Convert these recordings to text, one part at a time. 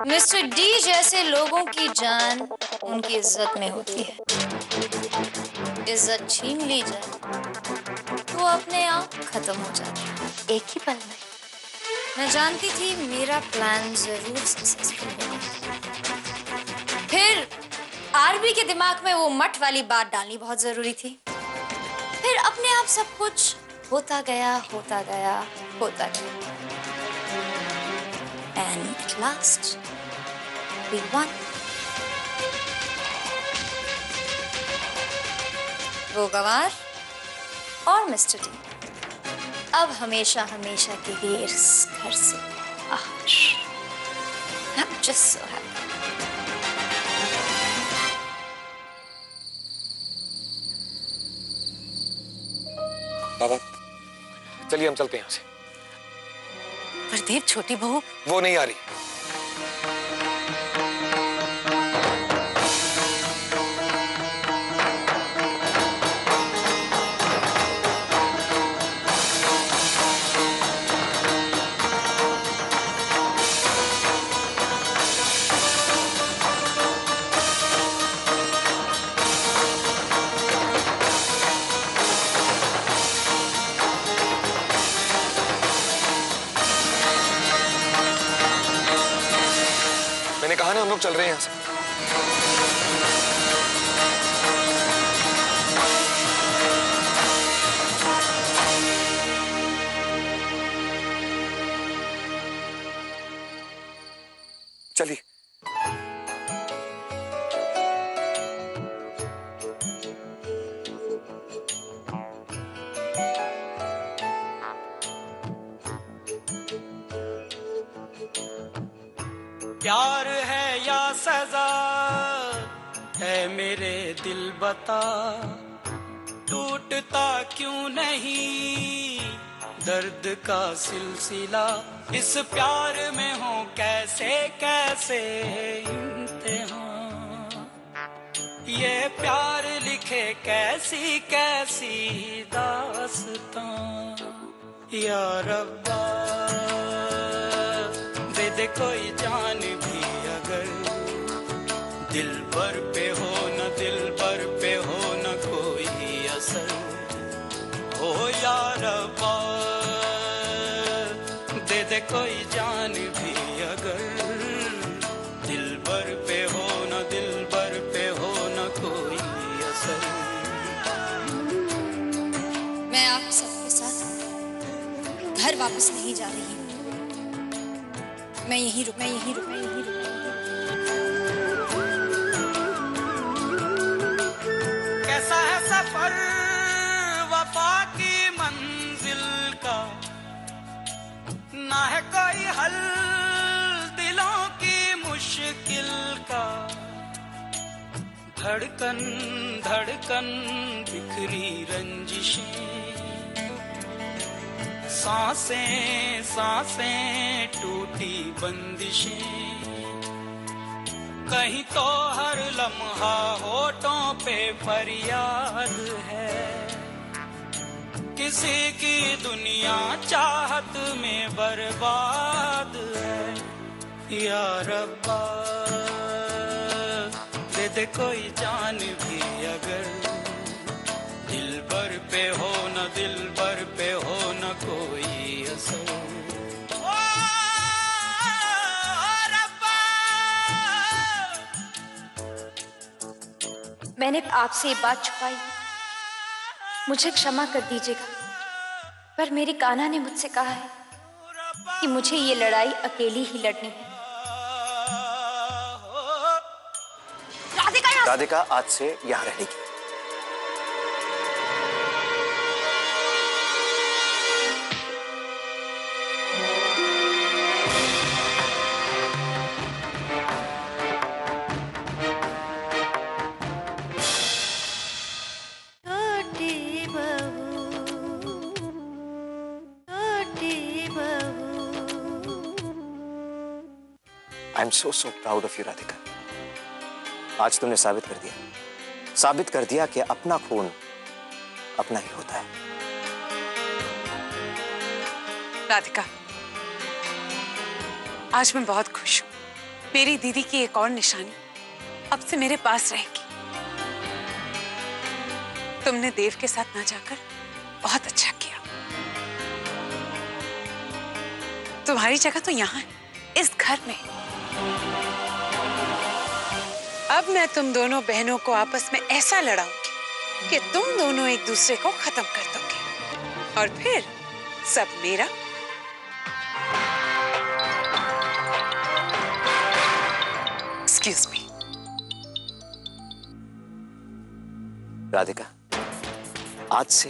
Mister D जैसे लोगों की जान उनकी इज्जत में होती है। इज्जत छीन ली जाए तो अपने आप खत्म हो जाती है, एक ही पल में। मैं जानती थी मेरा प्लान जरूर सक्सेसफुल होगा। फिर आरबी के दिमाग में वो मठ वाली बात डालनी बहुत जरूरी थी। फिर अपने आप सब कुछ होता गया, होता गया, होता गया। And at last, we won. वो गवार और मिस्टर डी अब हमेशा हमेशा के लिए इस घर से बाहर। I'm just so happy. बाबा, चलिए हम चलते हैं यहाँ से। प्रदीप, छोटी बहू वो नहीं आ रही। मैंने कहा ना हम लोग चल रहे हैं यहाँ से। चलिए। प्यार है या सजा है मेरे दिल बता, टूटता क्यों नहीं दर्द का सिलसिला, इस प्यार में हो कैसे कैसे इम्तिहान, ये प्यार लिखे कैसी कैसी दास्तां, या रब्बा दे दे कोई जान भी अगर, दिल भर पे हो न दिल भर पे हो न कोई असर, हो या रब्बा दे दे कोई जान भी अगर, दिल भर पे हो न दिल भर पे हो न कोई असर। मैं आप सबके साथ घर वापस नहीं जा रही हूँ। मैं यहीं रुक। कैसा है सफर वफा की मंजिल का, ना है कोई हल दिलों की मुश्किल का, धड़कन धड़कन बिखरी रंजिशें, सांसें सांसें टूटी बंदिशें, कहीं तो हर लम्हा होठों पे फरियाद है, किसी की दुनिया चाहत में बर्बाद है, या रब्बा दे दे कोई जान भी अगर, दिल भर पे हो न दिल भर पे हो न कोई असर। मैंने आपसे ये बात छुपाई, मुझे क्षमा कर दीजिएगा, पर मेरी कान्हा ने मुझसे कहा है कि मुझे ये लड़ाई अकेली ही लड़नी है। राधिका आज से यहाँ रहेगी। I am so proud of you Radhika. आज तुमने साबित कर दिया कि अपना खून अपना ही होता है। राधिका, आज मैं बहुत खुश हूँ। मेरी दीदी की एक और निशानी अब से मेरे पास रहेगी। तुमने देव के साथ ना जाकर बहुत अच्छा किया। तुम्हारी जगह तो यहाँ है, इस घर में। अब मैं तुम दोनों बहनों को आपस में ऐसा लड़ाऊंगी कि तुम दोनों एक दूसरे को खत्म कर दोगे और फिर सब मेरा। Excuse me. राधिका, आज से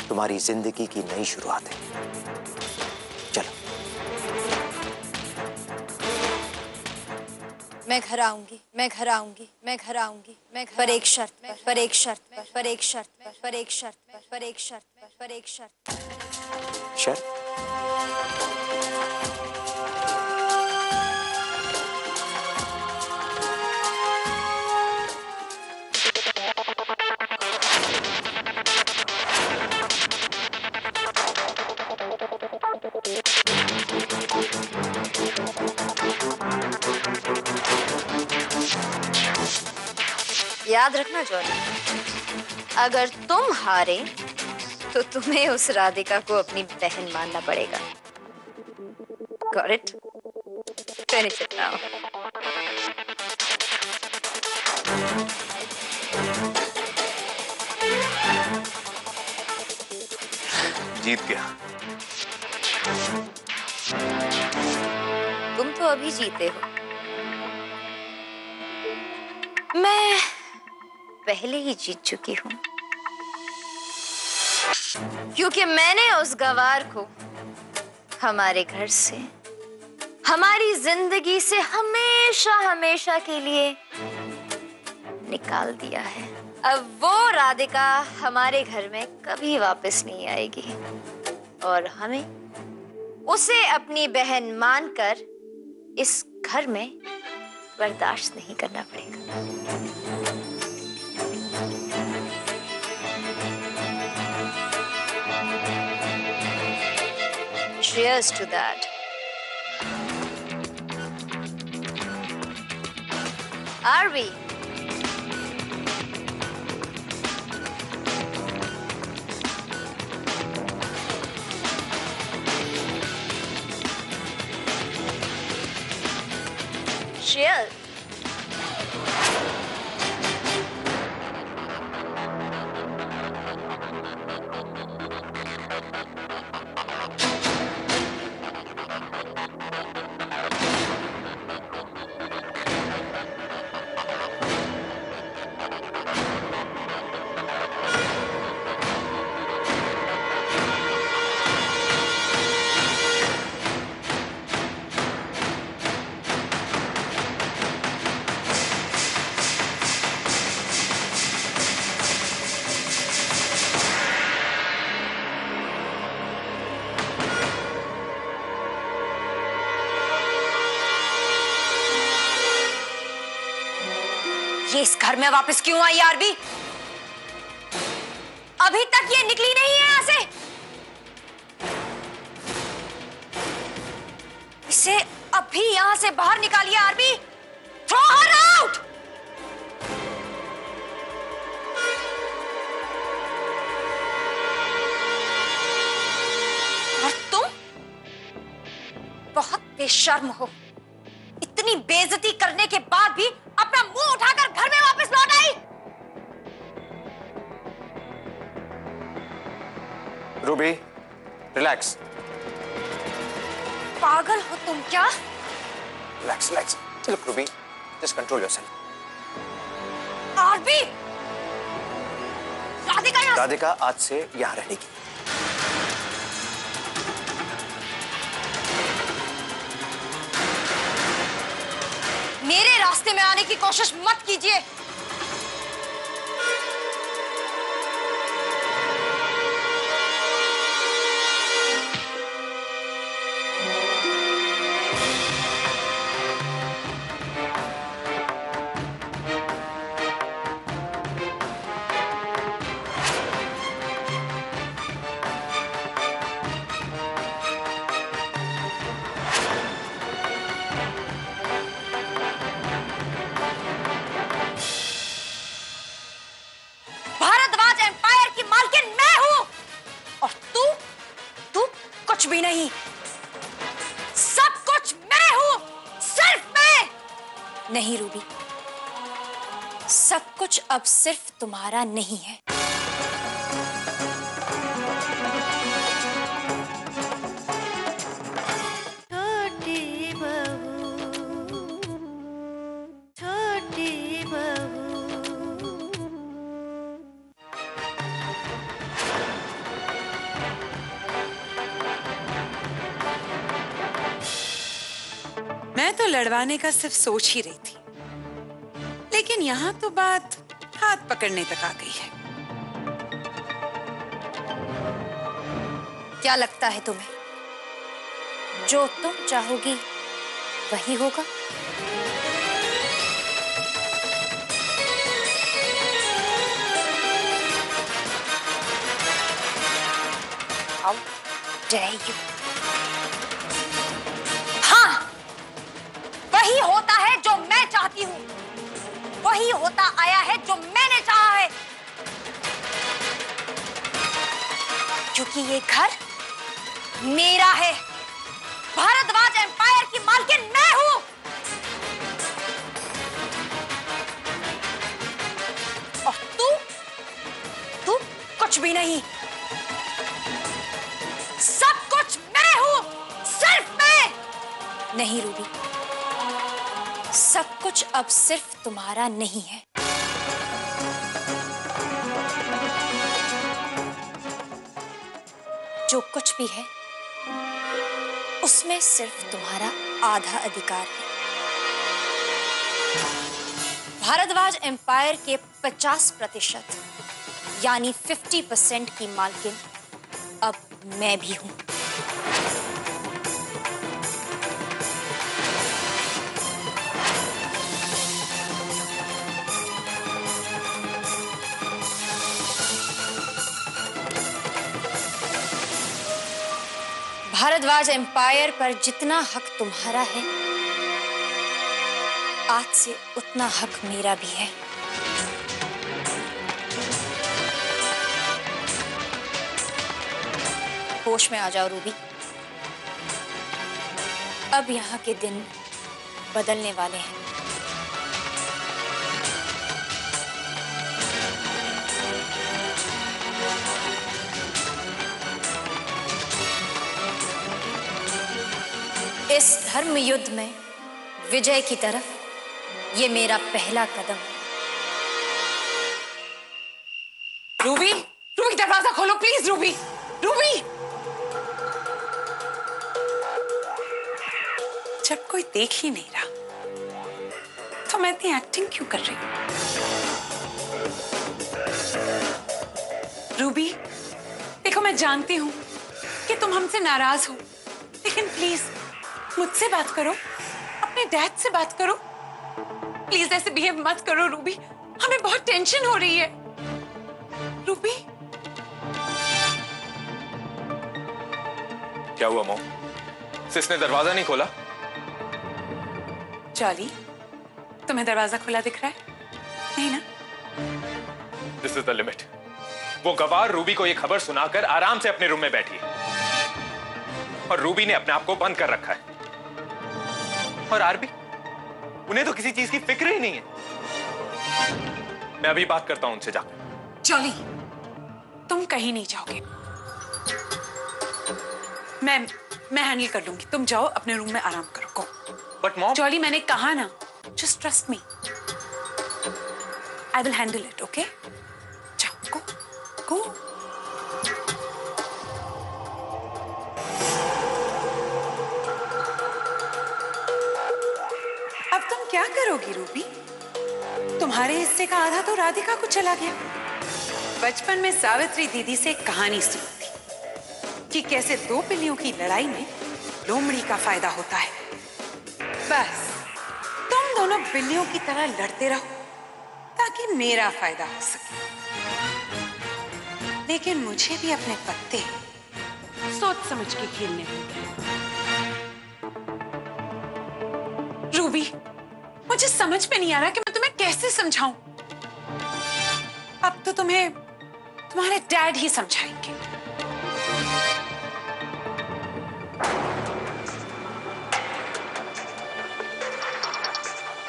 तुम्हारी जिंदगी की नई शुरुआत है। चलो। मैं घर आऊंगी, मैं घर आऊंगी, मैं घर आऊंगी, मैं घर, पर एक शर्त पर, पर एक शर्त पर, पर एक शर्त पर, पर एक शर्त पर, पर एक शर्त पर, पर एक शर्त। शर्त? याद रखना जॉनी, अगर तुम हारे तो तुम्हें उस राधिका को अपनी बहन मानना पड़ेगा। Got it? Finish it now. जीत गया। तुम तो अभी जीते हो, मैं पहले ही जीत चुकी हूं, क्योंकि मैंने उस गवार को हमारे घर से, हमारी जिंदगी से हमेशा हमेशा के लिए निकाल दिया है। अब वो राधिका हमारे घर में कभी वापस नहीं आएगी और हमें उसे अपनी बहन मानकर इस घर में बर्दाश्त नहीं करना पड़ेगा। Cheers to that. Are we? Cheers. ये इस घर में वापस क्यों आई आरबी? अभी तक ये निकली नहीं है यहां से। इसे अभी यहां से बाहर निकालिए आरबी। Throw her out. और तुम बहुत बेशर्म हो। इतनी बेइज्जती करने के बाद भी अपना मुंह उठाकर घर में वापस लौट आई। Ruby, relax. पागल हो तुम क्या? Relax, relax. Look, Ruby, just control yourself. RB, Radhika आज से यहाँ रहेगी। मेरे रास्ते में आने की कोशिश मत कीजिए। भी नहीं। सब कुछ मैं हूं, सिर्फ मैं। नहीं रूबी, सब कुछ अब सिर्फ तुम्हारा नहीं है। छोटी बहू, छोटी बहू। मैं तो लड़वाने का सिर्फ सोच ही रही थी, लेकिन यहाँ तो बात हाथ पकड़ने तक आ गई है। क्या लगता है तुम्हें, जो तुम चाहोगी वही होगा? How dare you? हाँ, वही होता है जो मैं चाहती हूँ, वही होता आया है जो मैंने चाहा है, क्योंकि ये घर मेरा है। भारद्वाज एम्पायर की मालकिन मैं हूं। और तू कुछ भी नहीं। सब कुछ मैं हूं, सिर्फ मैं। नहीं रूबी, सब कुछ अब सिर्फ तुम्हारा नहीं है। जो कुछ भी है उसमें सिर्फ तुम्हारा आधा अधिकार है। भारद्वाज एम्पायर के 50% यानी 50% की मालकिन अब मैं भी हूं। भारद्वाज एम्पायर पर जितना हक तुम्हारा है, आज से उतना हक मेरा भी है। होश में आ जाओ रूबी, अब यहाँ के दिन बदलने वाले हैं। इस धर्म युद्ध में विजय की तरफ ये मेरा पहला कदम। रूबी, रूबी दरवाजा खोलो प्लीज। Ruby, Ruby. जब कोई देख ही नहीं रहा तो मैं इतनी एक्टिंग क्यों कर रही हूं? रूबी, देखो मैं जानती हूं कि तुम हमसे नाराज हो, लेकिन प्लीज मुझसे बात करो, अपने डैड से बात करो। प्लीज ऐसे बिहेव मत करो रूबी, हमें बहुत टेंशन हो रही है। रूबी, क्या हुआ मॉम? सिस ने दरवाजा नहीं खोला? जॉली, तुम्हें दरवाजा खुला दिख रहा है? नहीं ना? This is the limit. वो गवार रूबी को ये खबर सुनाकर आराम से अपने रूम में बैठी है और रूबी ने अपने आप को बंद कर रखा है। और आरबी, उन्हें तो किसी चीज की फिक्र ही नहीं है। मैं अभी बात करता हूं उनसे जाकर। जॉली, तुम कहीं नहीं जाओगे। मैं हैंडल कर लूंगी, तुम जाओ अपने रूम में आराम करो। गो। But mom. जॉली, मैंने कहा ना, just trust me, I will handle it. Okay, जाओ, गो गो। अब तुम क्या करोगी रूबी? तुम्हारे हिस्से का आधा तो राधिका को चला गया। बचपन में सावित्री दीदी से एक कहानी सुनी थी कि कैसे दो बिल्लियों की लड़ाई में लोमड़ी का फायदा होता है। बस तुम दोनों बिल्लियों की तरह लड़ते रहो ताकि मेरा फायदा हो सके, लेकिन मुझे भी अपने पत्ते सोच समझ के खेलने होंगे। रूबी, मुझे समझ में नहीं आ रहा कि मैं तुम्हें कैसे समझाऊं। अब तो तुम्हें तुम्हारे डैड ही समझाएंगे।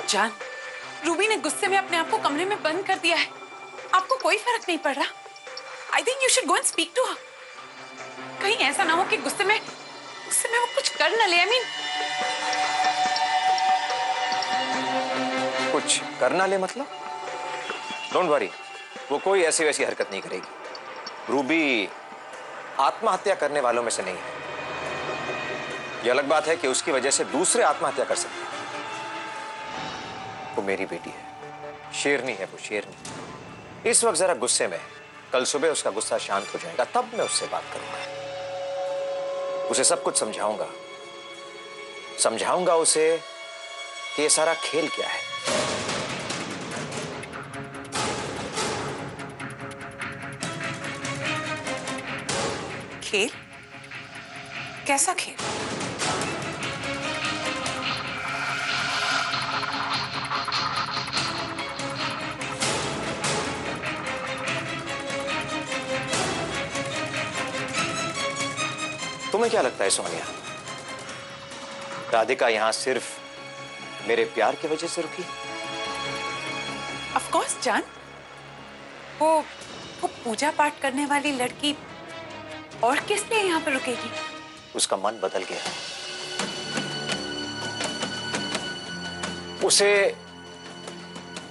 जान, रूबी ने गुस्से में अपने आप को कमरे में बंद कर दिया है। आपको कोई फर्क नहीं पड़ रहा? I think you should go and speak to her. कहीं ऐसा ना हो कि गुस्से में वो कुछ कर न ले। आई मीन कुछ करना ले मतलब? डोंट वरी, वो कोई ऐसी वैसी हरकत नहीं करेगी। रूबी आत्महत्या करने वालों में से नहीं है। यह अलग बात है कि उसकी वजह से दूसरे आत्महत्या कर सकते हैं। वो मेरी बेटी है, शेरनी है वो, शेरनी। इस वक्त जरा गुस्से में, कल सुबह उसका गुस्सा शांत हो जाएगा, तब मैं उससे बात करूंगा। उसे सब कुछ समझाऊंगा उसे कि ये सारा खेल क्या है। खेल? कैसा खेल? तुम्हें क्या लगता है सोनिया, राधिका यहां सिर्फ मेरे प्यार की वजह से रुकी? ऑफ कोर्स जान, वो पूजा पाठ करने वाली लड़की और किस लिए यहाँ पर रुकेगी? उसका मन बदल गया। उसे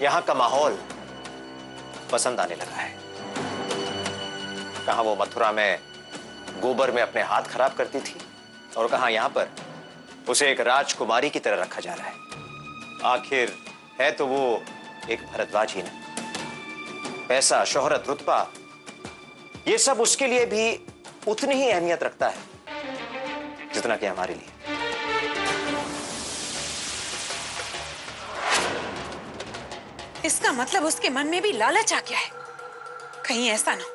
यहां का माहौल पसंद आने लगा है। कहां वो मथुरा में गोबर में अपने हाथ खराब करती थी, और कहां यहां पर उसे एक राजकुमारी की तरह रखा जा रहा है। आखिर है तो वो एक भरद्वाज ही ना। पैसा, शोहरत, रुतबा, ये सब उसके लिए भी उतनी ही अहमियत रखता है जितना कि हमारे लिए। इसका मतलब उसके मन में भी लालच आ गया है। कहीं ऐसा ना हो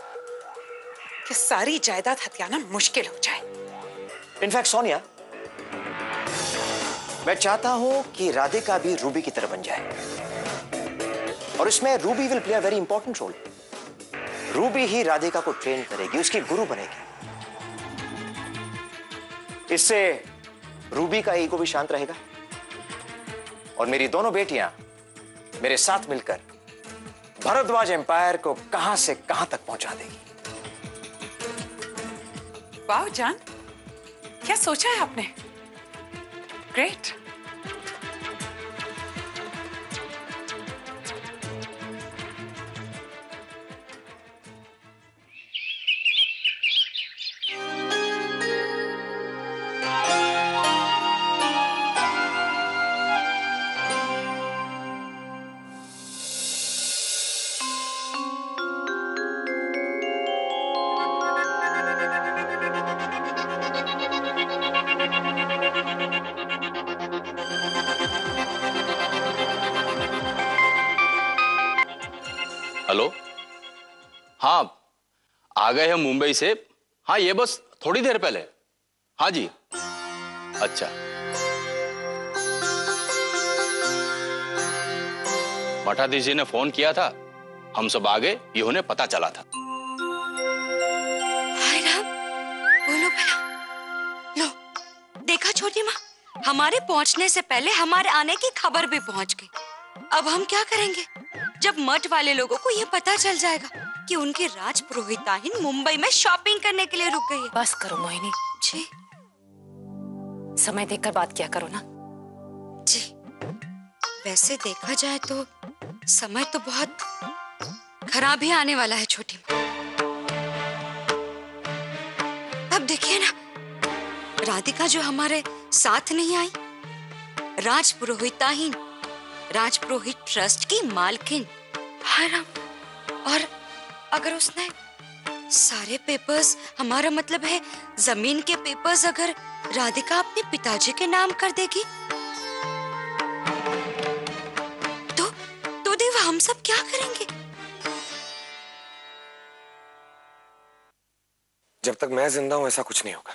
कि सारी जायदाद हथियाना मुश्किल हो जाए। इनफैक्ट सोनिया, मैं चाहता हूं कि राधिका भी रूबी की तरह बन जाए, और इसमें Ruby will play a very important role. Ruby ही राधिका को ट्रेन करेगी, उसकी गुरु बनेगी। इससे रूबी का ईगो भी शांत रहेगा, और मेरी दोनों बेटियां मेरे साथ मिलकर भरद्वाज एम्पायर को कहां से कहां तक पहुंचा देगी। वाह जान, क्या सोचा है आपने? ग्रेट। हेलो, हाँ आ गए हैं मुंबई से। हाँ ये बस थोड़ी देर पहले। हाँ जी, अच्छा। मठाधीश जी ने फोन किया था, हम सब आ गए, ये उन्हें पता चला था। हाय राम, बोलो भला। लो देखा छोटी माँ, हमारे पहुंचने से पहले हमारे आने की खबर भी पहुंच गई। अब हम क्या करेंगे जब मठ वाले लोगों को ये पता चल जाएगा कि उनकी राजपुरोहिताहिन मुंबई में शॉपिंग करने के लिए रुक गई है। बस करो मोहिनी जी। समय देखकर बात किया करो ना जी। वैसे देखा जाए तो समय तो बहुत खराब ही आने वाला है छोटी माँ। अब देखिए ना, राधिका जो हमारे साथ नहीं आई, राजपुरोहिताहिन, राजपुरोहित ट्रस्ट की मालकिन। हाय राम, और अगर उसने सारे पेपर्स, हमारा मतलब है जमीन के पेपर्स, अगर राधिका अपने पिताजी के नाम कर देगी तो देवा हम सब क्या करेंगे? जब तक मैं जिंदा हूं ऐसा कुछ नहीं होगा।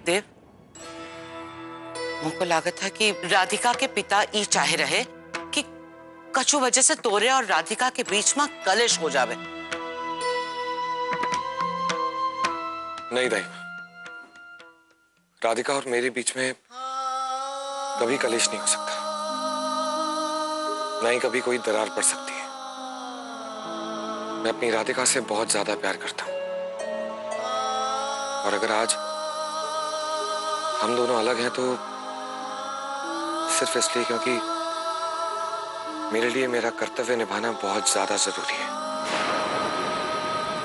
देव, मुझको लागत था कि राधिका के पिता ई चाहे रहे कि कछु वजह से तोरे और राधिका के बीच में कलेश हो जावे। नहीं दाई, राधिका और मेरे बीच में कभी कलेश नहीं हो सकता, ना ही कभी कोई दरार पड़ सकती है। मैं अपनी राधिका से बहुत ज्यादा प्यार करता हूं, और अगर आज हम दोनों अलग हैं तो सिर्फ इसलिए क्योंकि मेरे लिए मेरा कर्तव्य निभाना बहुत ज्यादा जरूरी है,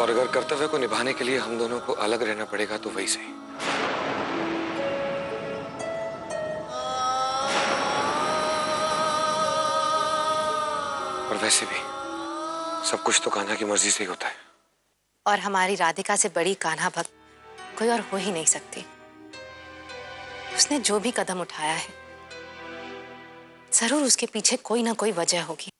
और अगर कर्तव्य को निभाने के लिए हम दोनों को अलग रहना पड़ेगा तो वही सही। और वैसे भी सब कुछ तो कान्हा की मर्जी से ही होता है। और हमारी राधिका से बड़ी कान्हा भक्त कोई और हो ही नहीं सकती। उसने जो भी कदम उठाया है, जरूर उसके पीछे कोई ना कोई वजह होगी।